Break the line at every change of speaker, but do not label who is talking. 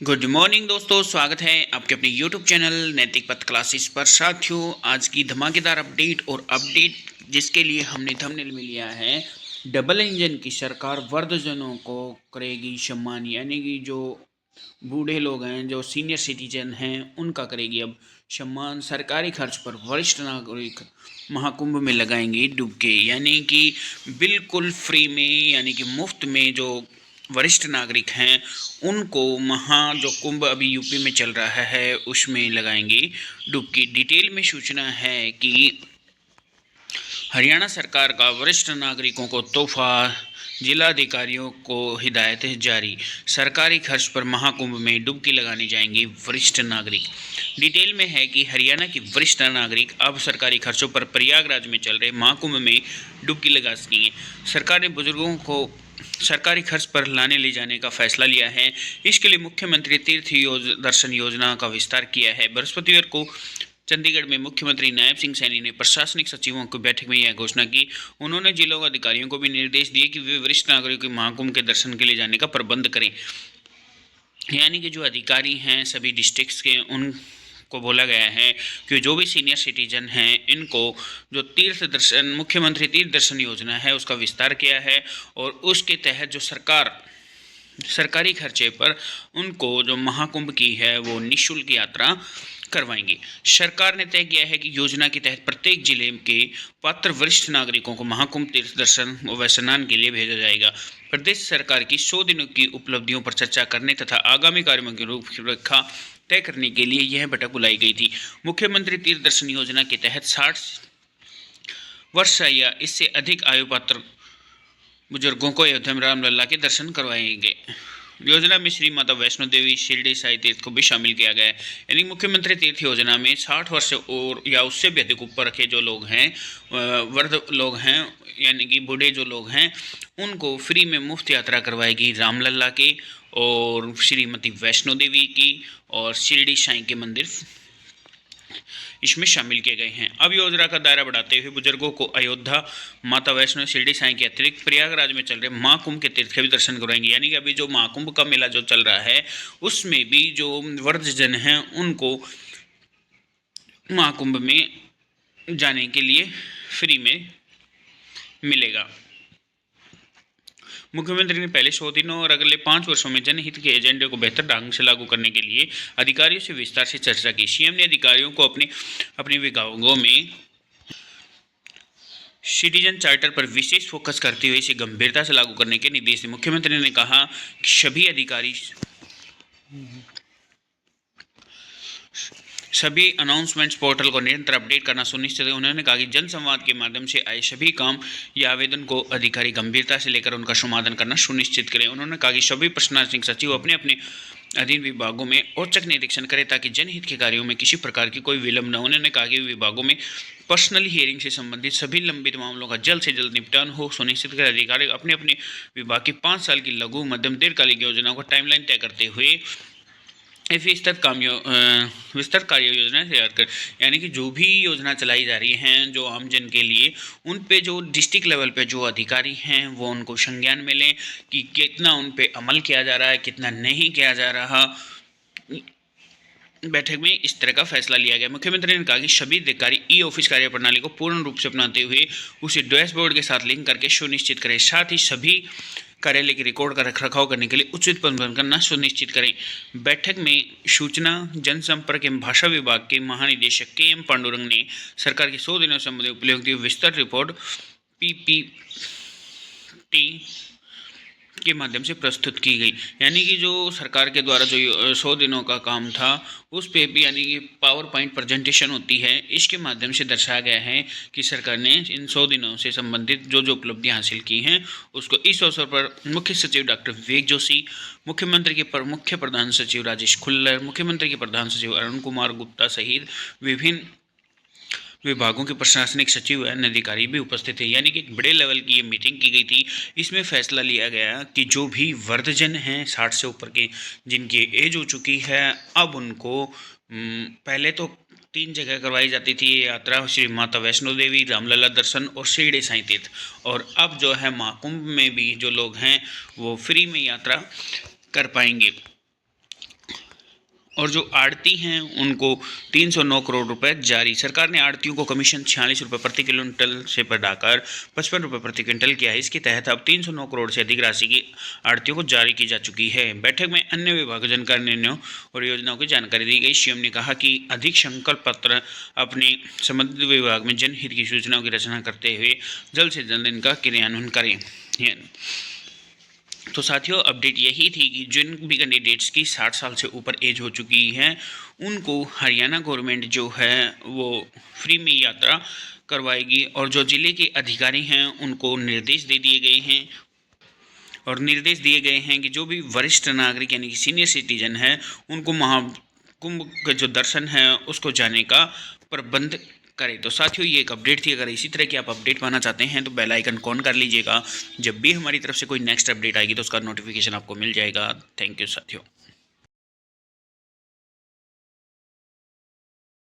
Good morning दोस्तों, स्वागत है आपके अपने यूट्यूब चैनल नैतिक पथ क्लासेस पर। साथियों, आज की धमाकेदार अपडेट जिसके लिए हमने थंबनेल में लिया है, डबल इंजन की सरकार वृद्धजनों को करेगी सम्मान। यानी कि जो बूढ़े लोग हैं, जो सीनियर सिटीजन हैं, उनका करेगी अब सम्मान। सरकारी खर्च पर वरिष्ठ नागरिक महाकुंभ में लगाएंगे डुबकी। यानी कि बिल्कुल फ्री में, यानी कि मुफ्त में जो वरिष्ठ नागरिक हैं उनको जो कुंभ अभी यूपी में चल रहा है उसमें लगाएंगे डुबकी। डिटेल में सूचना है कि हरियाणा सरकार का वरिष्ठ नागरिकों को तोहफा, जिलाधिकारियों को हिदायत जारी। सरकारी खर्च पर महाकुंभ में डुबकी लगाने जाएंगे वरिष्ठ नागरिक। डिटेल में है कि हरियाणा की वरिष्ठ नागरिक अब सरकारी खर्चों पर प्रयागराज में चल रहे महाकुंभ में डुबकी लगा सकेंगे। सरकार ने बुजुर्गों को सरकारी खर्च पर लाने ले जाने का फैसला लिया है। इसके लिए मुख्यमंत्री तीर्थ दर्शन योजना का विस्तार किया है। बृहस्पतिवार को चंडीगढ़ में मुख्यमंत्री नायब सिंह सैनी ने प्रशासनिक सचिवों की बैठक में यह घोषणा की। उन्होंने जिलों के अधिकारियों को भी निर्देश दिए कि वे वरिष्ठ नागरिकों के महाकुंभ के दर्शन के लिए जाने का प्रबंध करें। यानी कि जो अधिकारी हैं सभी डिस्ट्रिक्ट्स के, उनको बोला गया है कि जो भी सीनियर सिटीजन हैं इनको जो तीर्थ दर्शन, मुख्यमंत्री तीर्थ दर्शन योजना है उसका विस्तार किया है और उसके तहत जो सरकारी खर्चे पर उनको जो महाकुंभ की है वो निःशुल्क यात्रा करवाएंगे। सरकार ने तय किया है कि योजना के तहत प्रत्येक जिले के पात्र वरिष्ठ नागरिकों को महाकुंभ तीर्थ दर्शन व स्नान के लिए भेजा जाएगा। प्रदेश सरकार की 100 दिनों की उपलब्धियों पर चर्चा करने तथा आगामी कार्यों की रूपरेखा तय करने के लिए यह बैठक बुलाई गई थी। मुख्यमंत्री तीर्थ दर्शन योजना के तहत 60 वर्ष या इससे अधिक आयु पात्र बुजुर्गों को अयोध्या में रामलला के दर्शन करवाएंगे। योजना में श्री माता वैष्णो देवी, शिरडी साई तीर्थ को भी शामिल किया गया है। यानी मुख्यमंत्री तीर्थ योजना में 60 वर्ष और या उससे भी अधिक ऊपर के जो लोग हैं, वृद्ध लोग हैं, यानी कि बूढ़े जो लोग हैं, उनको फ्री में मुफ्त यात्रा करवाएगी रामलला के और श्रीमती वैष्णो देवी की और शिरडी साई के मंदिर इसमें शामिल किए गए हैं। अब योजना का दायरा बढ़ाते हुए बुजुर्गों को अयोध्या, माता वैष्णो, शिरडी साई के अतिरिक्त प्रयागराज में चल रहे महाकुंभ के तीर्थ के भी दर्शन करवाएंगे। यानी कि अभी जो महाकुंभ का मेला जो चल रहा है उसमें भी जो वृद्धजन हैं उनको महाकुंभ में जाने के लिए फ्री में मिलेगा। मुख्यमंत्री ने पहले 100 दिनों और अगले 5 वर्षों में जनहित के एजेंडे को बेहतर ढंग से लागू करने के लिए अधिकारियों से विस्तार से चर्चा की। सीएम ने अधिकारियों को अपने विभागों में सिटीजन चार्टर पर विशेष फोकस करते हुए इसे गंभीरता से लागू करने के निर्देश दिए। मुख्यमंत्री ने कहा कि सभी अनाउंसमेंट्स पोर्टल को निरंतर अपडेट करना सुनिश्चित है। उन्होंने कहा कि जन संवाद के माध्यम से आए सभी काम या आवेदन को अधिकारी गंभीरता से लेकर उनका समाधान करना सुनिश्चित करें। उन्होंने कहा कि सभी प्रशासनिक सचिव अपने अपने अधीन विभागों में औचक निरीक्षण करें ताकि जनहित के कार्यों में किसी प्रकार की कोई विलंब न हो। उन्होंने कहा कि विभागों में पर्सनल हियरिंग से संबंधित सभी लंबित मामलों का जल्द से जल्द निपटान हो सुनिश्चित करें। अधिकारी अपने अपने विभाग की 5 साल की लघु, मध्यम, दीर्घकालिक योजनाओं को टाइमलाइन तय करते हुए विस्तृत कार्य योजना तैयार कर, यानी कि जो भी योजना चलाई जा रही हैं जो आम जन के लिए, उन पे जो डिस्ट्रिक्ट लेवल पे जो अधिकारी हैं वो उनको संज्ञान में लें कि कितना उन पे अमल किया जा रहा है, कितना नहीं किया जा रहा। बैठक में इस तरह का फैसला लिया गया। मुख्यमंत्री ने कहा कि सभी अधिकारी ई ऑफिस कार्य प्रणाली को पूर्ण रूप से अपनाते हुए उसे डैशबोर्ड के साथ लिंक करके सुनिश्चित करें। साथ ही सभी कार्यालय के रिकॉर्ड का रखरखाव करने के लिए उचित प्रबंधन करना सुनिश्चित करें। बैठक में सूचना जनसंपर्क एवं भाषा विभाग के महानिदेशक के.एम. पांडुरंग ने सरकार की 100 दिनों से संबंधित उपलब्धि विस्तृत रिपोर्ट पीपीटी के माध्यम से प्रस्तुत की गई। यानी कि जो सरकार के द्वारा जो 100 दिनों का काम था उस पे भी, यानी कि पावर पॉइंट प्रेजेंटेशन होती है, इसके माध्यम से दर्शाया गया है कि सरकार ने इन 100 दिनों से संबंधित जो जो उपलब्धियां हासिल की हैं उसको इस अवसर पर मुख्य सचिव डॉक्टर विवेक जोशी, मुख्यमंत्री के मुख्य प्रधान सचिव राजेश खुल्लर, मुख्यमंत्री के प्रधान सचिव अरुण कुमार गुप्ता सहित विभिन्न विभागों के प्रशासनिक सचिव एवं अधिकारी भी उपस्थित थे। यानी कि एक बड़े लेवल की ये मीटिंग की गई थी। इसमें फैसला लिया गया कि जो भी वृद्धजन हैं 60 से ऊपर के, जिनकी एज हो चुकी है, अब उनको पहले तो 3 जगह करवाई जाती थी ये यात्रा, श्री माता वैष्णो देवी, रामलला दर्शन और शिरडी साई तीर्थ, और अब जो है महाकुंभ में भी जो लोग हैं वो फ्री में यात्रा कर पाएंगे। और जो आड़ती हैं उनको 309 करोड़ रुपए जारी। सरकार ने आड़तियों को कमीशन 46 रुपये प्रति क्विंटल से बढ़ाकर 55 रुपये प्रति क्विंटल किया है। इसके तहत अब 309 करोड़ से अधिक राशि की आड़तियों को जारी की जा चुकी है। बैठक में अन्य विभाग जानकारी निर्णयों और योजनाओं की जानकारी दी गई। सीएम ने कहा कि अधिक संकल्प पत्र अपने संबंधित विभाग में जनहित की सूचनाओं की रचना करते हुए जल्द से जल्द इनका क्रियान्वयन करें। तो साथियों, अपडेट यही थी कि जिन भी कैंडिडेट्स की 60 साल से ऊपर एज हो चुकी है उनको हरियाणा गवर्नमेंट जो है वो फ्री में यात्रा करवाएगी, और जो ज़िले के अधिकारी हैं उनको निर्देश दे दिए गए हैं और निर्देश दिए गए हैं कि जो भी वरिष्ठ नागरिक यानी कि सीनियर सिटीजन है उनको महाकुंभ का जो दर्शन है उसको जाने का प्रबंध करें। तो साथियों, ये एक अपडेट थी। अगर इसी तरह की आप अपडेट पाना चाहते हैं तो बेल आइकन ऑन कर लीजिएगा। जब भी हमारी तरफ से कोई नेक्स्ट अपडेट आएगी तो उसका नोटिफिकेशन आपको मिल जाएगा। थैंक यू साथियों।